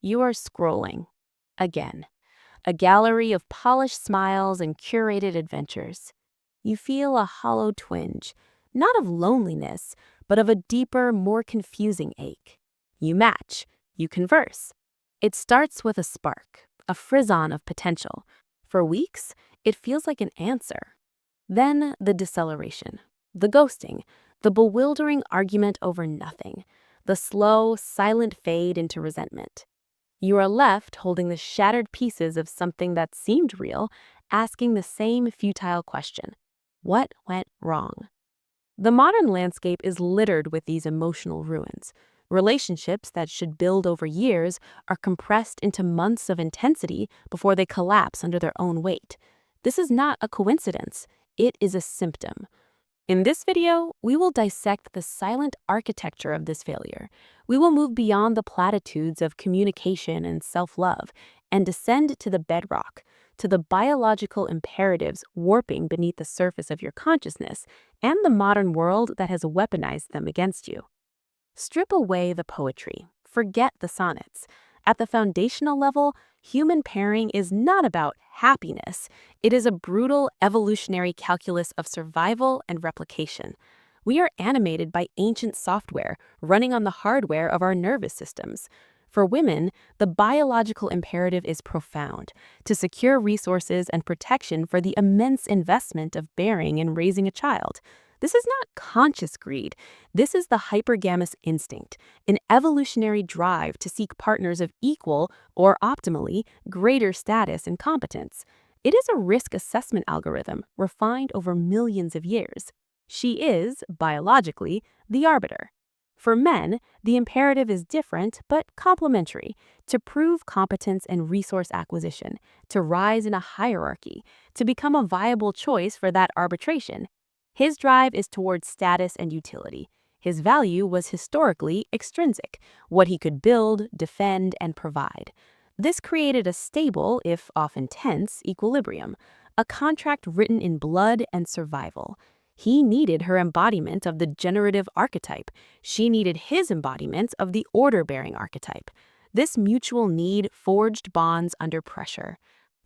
You are scrolling. Again. A gallery of polished smiles and curated adventures. You feel a hollow twinge, not of loneliness, but of a deeper, more confusing ache. You match. You converse. It starts with a spark, a frisson of potential. For weeks, it feels like an answer. Then the deceleration, the ghosting, the bewildering argument over nothing, the slow, silent fade into resentment. You are left holding the shattered pieces of something that seemed real, asking the same futile question. What went wrong? The modern landscape is littered with these emotional ruins. Relationships that should build over years are compressed into months of intensity before they collapse under their own weight. This is not a coincidence. It is a symptom. In this video, we will dissect the silent architecture of this failure. We will move beyond the platitudes of communication and self-love and descend to the bedrock, to the biological imperatives warping beneath the surface of your consciousness and the modern world that has weaponized them against you. Strip away the poetry. Forget the sonnets. At the foundational level, human pairing is not about happiness. It is a brutal evolutionary calculus of survival and replication. We are animated by ancient software running on the hardware of our nervous systems. For women, the biological imperative is profound: to secure resources and protection for the immense investment of bearing and raising a child. This is not conscious greed. This is the hypergamous instinct, an evolutionary drive to seek partners of equal, or optimally, greater status and competence. It is a risk assessment algorithm refined over millions of years. She is, biologically, the arbiter. For men, the imperative is different but complementary: to prove competence and resource acquisition, to rise in a hierarchy, to become a viable choice for that arbitration. His drive is towards status and utility. His value was historically extrinsic, what he could build, defend, and provide. This created a stable, if often tense, equilibrium, a contract written in blood and survival. He needed her embodiment of the generative archetype. She needed his embodiment of the order-bearing archetype. This mutual need forged bonds under pressure.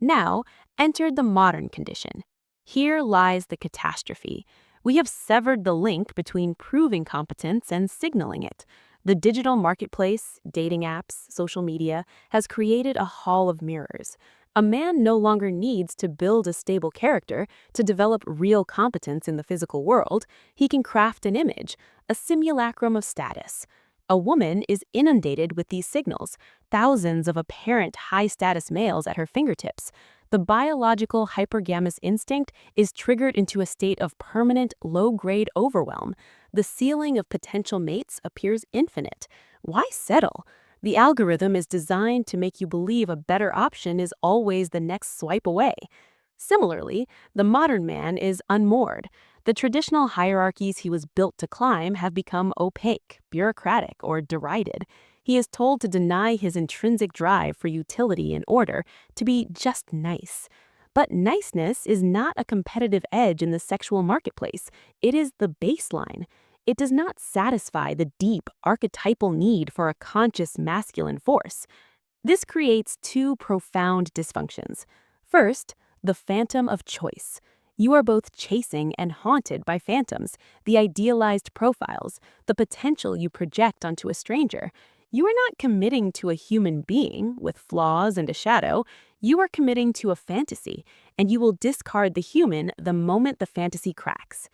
Now entered the modern condition. Here lies the catastrophe. We have severed the link between proving competence and signaling it. The digital marketplace, dating apps, social media has created a hall of mirrors. A man no longer needs to build a stable character to develop real competence in the physical world. He can craft an image, a simulacrum of status. A woman is inundated with these signals, thousands of apparent high-status males at her fingertips. The biological hypergamous instinct is triggered into a state of permanent low-grade overwhelm. The ceiling of potential mates appears infinite. Why settle? The algorithm is designed to make you believe a better option is always the next swipe away. Similarly, the modern man is unmoored. The traditional hierarchies he was built to climb have become opaque, bureaucratic, or derided. He is told to deny his intrinsic drive for utility and order, to be just nice. But niceness is not a competitive edge in the sexual marketplace. It is the baseline. It does not satisfy the deep, archetypal need for a conscious masculine force. This creates two profound dysfunctions. First, the phantom of choice. You are both chasing and haunted by phantoms, the idealized profiles, the potential you project onto a stranger. You are not committing to a human being with flaws and a shadow. You are committing to a fantasy, and you will discard the human the moment the fantasy cracks.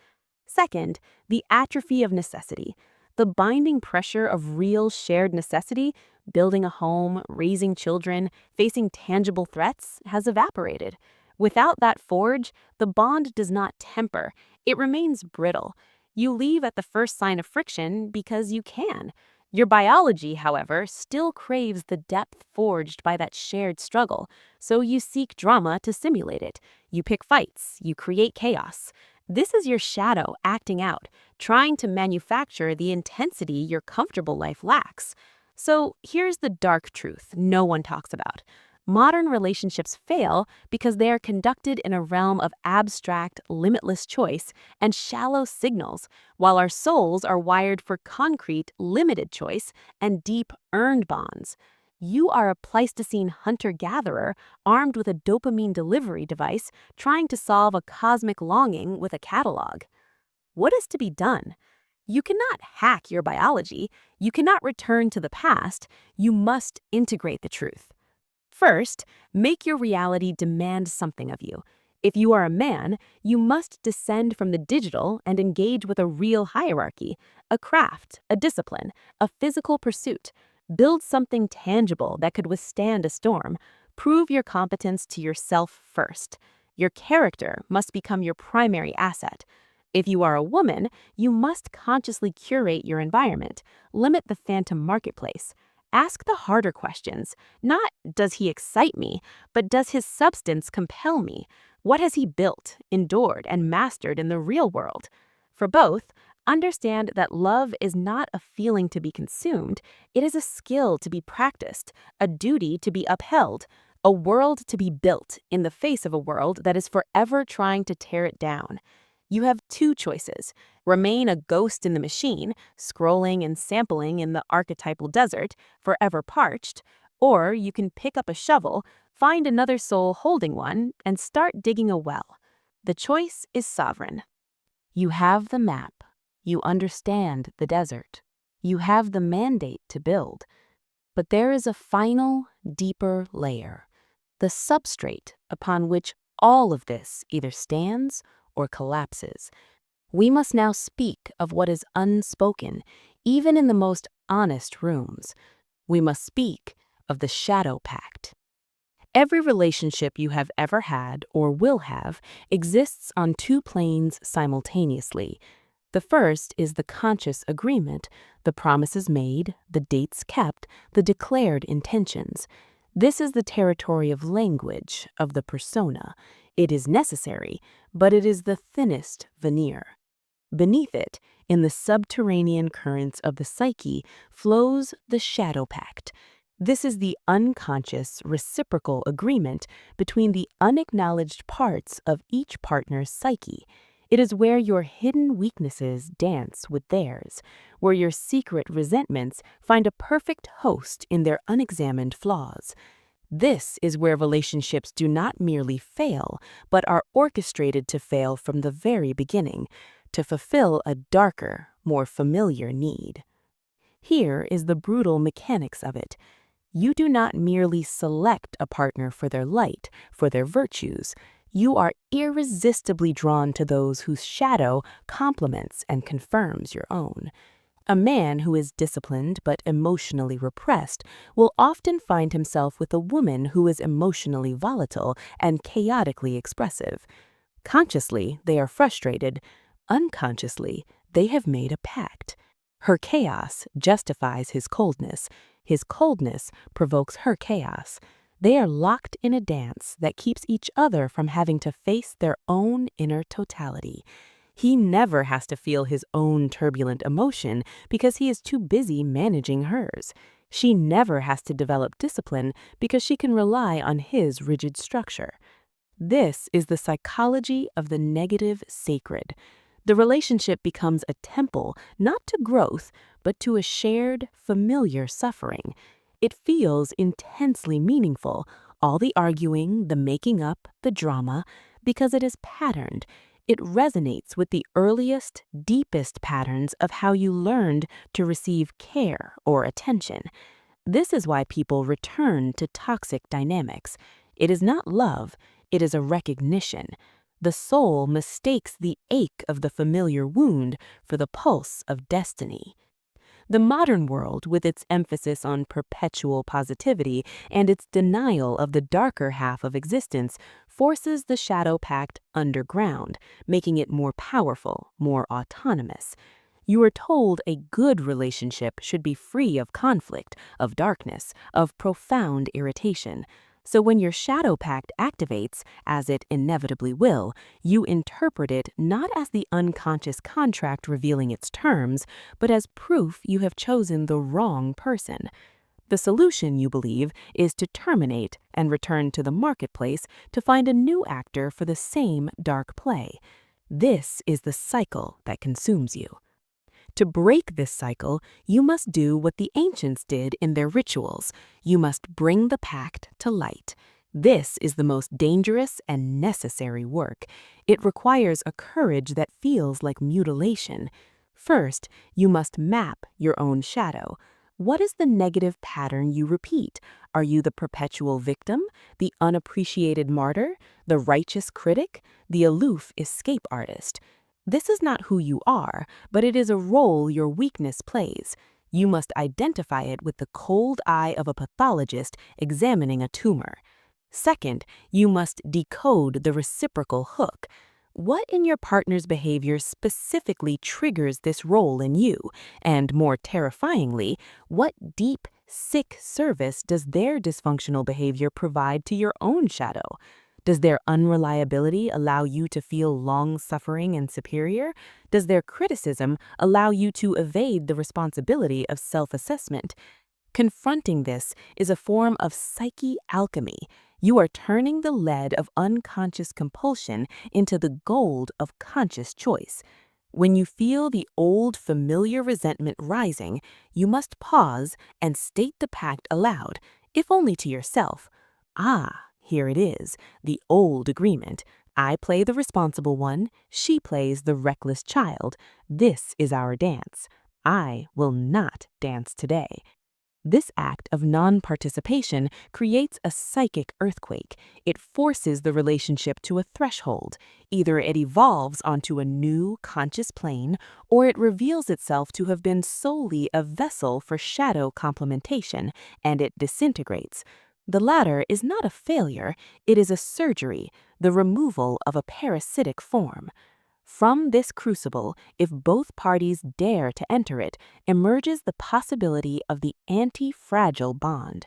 Second, the atrophy of necessity. The binding pressure of real shared necessity, building a home, raising children, facing tangible threats, has evaporated. Without that forge, the bond does not temper. It remains brittle. You leave at the first sign of friction because you can. Your biology, however, still craves the depth forged by that shared struggle, so you seek drama to simulate it. You pick fights, you create chaos. This is your shadow acting out, trying to manufacture the intensity your comfortable life lacks. So here's the dark truth no one talks about. Modern relationships fail because they are conducted in a realm of abstract, limitless choice and shallow signals, while our souls are wired for concrete, limited choice and deep, earned bonds. You are a Pleistocene hunter-gatherer armed with a dopamine delivery device trying to solve a cosmic longing with a catalog. What is to be done? You cannot hack your biology. You cannot return to the past. You must integrate the truth. First, make your reality demand something of you. If you are a man, you must descend from the digital and engage with a real hierarchy, a craft, a discipline, a physical pursuit. Build something tangible that could withstand a storm. Prove your competence to yourself first. Your character must become your primary asset. If you are a woman, you must consciously curate your environment, limit the phantom marketplace. Ask the harder questions. Not, does he excite me, but does his substance compel me? What has he built, endured, and mastered in the real world? For both, understand that love is not a feeling to be consumed. It is a skill to be practiced, a duty to be upheld, a world to be built in the face of a world that is forever trying to tear it down. You have two choices: remain a ghost in the machine, scrolling and sampling in the archetypal desert, forever parched, or you can pick up a shovel, find another soul holding one, and start digging a well. The choice is sovereign. You have the map. You understand the desert. You have the mandate to build. But there is a final, deeper layer, the substrate upon which all of this either stands or collapses. We must now speak of what is unspoken, even in the most honest rooms. We must speak of the shadow pact. Every relationship you have ever had or will have exists on two planes simultaneously. The first is the conscious agreement, the promises made, the dates kept, the declared intentions. This is the territory of language, of the persona. It is necessary, but it is the thinnest veneer. Beneath it, in the subterranean currents of the psyche, flows the shadow pact. This is the unconscious reciprocal agreement between the unacknowledged parts of each partner's psyche. It is where your hidden weaknesses dance with theirs, where your secret resentments find a perfect host in their unexamined flaws. This is where relationships do not merely fail, but are orchestrated to fail from the very beginning, to fulfill a darker, more familiar need. Here is the brutal mechanics of it. You do not merely select a partner for their light, for their virtues. You are irresistibly drawn to those whose shadow complements and confirms your own. A man who is disciplined but emotionally repressed will often find himself with a woman who is emotionally volatile and chaotically expressive. Consciously, they are frustrated. Unconsciously, they have made a pact. Her chaos justifies his coldness. His coldness provokes her chaos. They are locked in a dance that keeps each other from having to face their own inner totality. He never has to feel his own turbulent emotion because he is too busy managing hers. She never has to develop discipline because she can rely on his rigid structure. This is the psychology of the negative sacred. The relationship becomes a temple, not to growth, but to a shared, familiar suffering. It feels intensely meaningful, all the arguing, the making up, the drama, because it is patterned. It resonates with the earliest, deepest patterns of how you learned to receive care or attention. This is why people return to toxic dynamics. It is not love, it is a recognition. The soul mistakes the ache of the familiar wound for the pulse of destiny. The modern world, with its emphasis on perpetual positivity and its denial of the darker half of existence, forces the shadow pact underground, making it more powerful, more autonomous. You are told a good relationship should be free of conflict, of darkness, of profound irritation. So when your shadow pact activates, as it inevitably will, you interpret it not as the unconscious contract revealing its terms, but as proof you have chosen the wrong person. The solution, you believe, is to terminate and return to the marketplace to find a new actor for the same dark play. This is the cycle that consumes you. To break this cycle, you must do what the ancients did in their rituals. You must bring the pact to light. This is the most dangerous and necessary work. It requires a courage that feels like mutilation. First, you must map your own shadow. What is the negative pattern you repeat? Are you the perpetual victim, the unappreciated martyr, the righteous critic, the aloof escape artist? This is not who you are, but it is a role your weakness plays. You must identify it with the cold eye of a pathologist examining a tumor. Second, you must decode the reciprocal hook. What in your partner's behavior specifically triggers this role in you? And more terrifyingly, what deep, sick service does their dysfunctional behavior provide to your own shadow? Does their unreliability allow you to feel long-suffering and superior? Does their criticism allow you to evade the responsibility of self-assessment? Confronting this is a form of psyche alchemy. You are turning the lead of unconscious compulsion into the gold of conscious choice. When you feel the old familiar resentment rising, you must pause and state the pact aloud, if only to yourself. Ah, here it is, the old agreement. I play the responsible one, she plays the reckless child. This is our dance. I will not dance today. This act of non-participation creates a psychic earthquake. It forces the relationship to a threshold. Either it evolves onto a new conscious plane, or it reveals itself to have been solely a vessel for shadow complementation, and it disintegrates. The latter is not a failure, it is a surgery, the removal of a parasitic form. From this crucible, if both parties dare to enter it, emerges the possibility of the anti-fragile bond.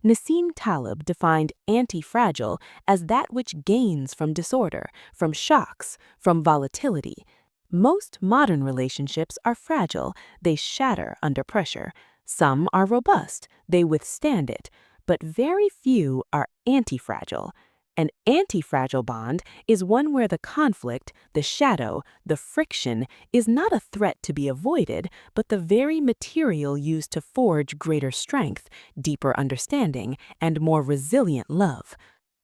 Nassim Taleb defined anti-fragile as that which gains from disorder, from shocks, from volatility. Most modern relationships are fragile, they shatter under pressure. Some are robust, they withstand it, but very few are anti-fragile. An anti-fragile bond is one where the conflict, the shadow, the friction is not a threat to be avoided, but the very material used to forge greater strength, deeper understanding, and more resilient love.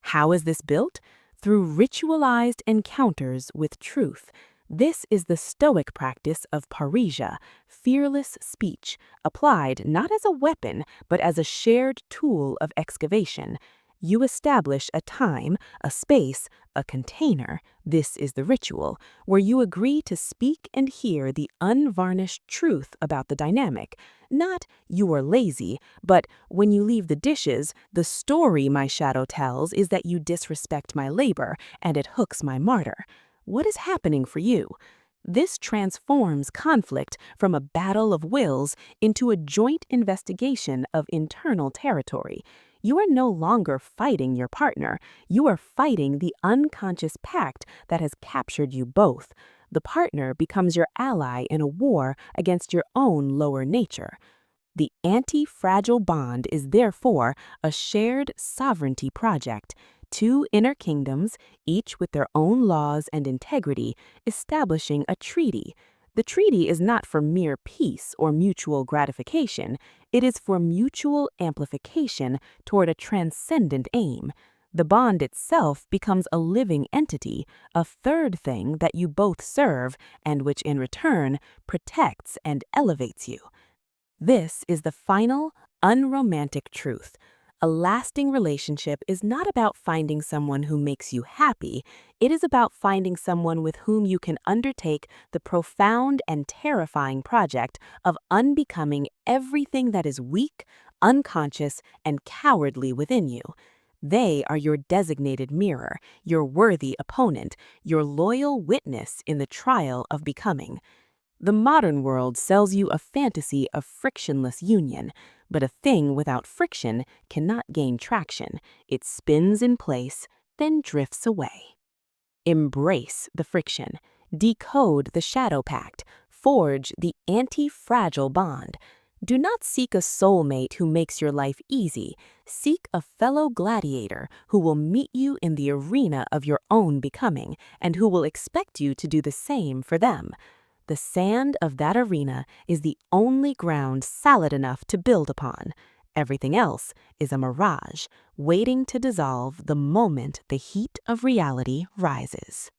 How is this built? Through ritualized encounters with truth. This is the Stoic practice of parrhesia, fearless speech, applied not as a weapon, but as a shared tool of excavation. You establish a time, a space, a container, this is the ritual, where you agree to speak and hear the unvarnished truth about the dynamic. Not, you are lazy, but when you leave the dishes, the story my shadow tells is that you disrespect my labor, and it hooks my martyr. What is happening for you? This transforms conflict from a battle of wills into a joint investigation of internal territory. You are no longer fighting your partner, you are fighting the unconscious pact that has captured you both. The partner becomes your ally in a war against your own lower nature. The anti-fragile bond is therefore a shared sovereignty project. Two inner kingdoms, each with their own laws and integrity, establishing a treaty. The treaty is not for mere peace or mutual gratification, it is for mutual amplification toward a transcendent aim. The bond itself becomes a living entity, a third thing that you both serve and which in return protects and elevates you. This is the final, unromantic truth. A lasting relationship is not about finding someone who makes you happy, it is about finding someone with whom you can undertake the profound and terrifying project of unbecoming everything that is weak, unconscious, and cowardly within you. They are your designated mirror, your worthy opponent, your loyal witness in the trial of becoming. The modern world sells you a fantasy of frictionless union, but a thing without friction cannot gain traction. It spins in place, then drifts away. Embrace the friction. Decode the shadow pact. Forge the anti-fragile bond. Do not seek a soulmate who makes your life easy. Seek a fellow gladiator who will meet you in the arena of your own becoming and who will expect you to do the same for them. The sand of that arena is the only ground solid enough to build upon. Everything else is a mirage, waiting to dissolve the moment the heat of reality rises.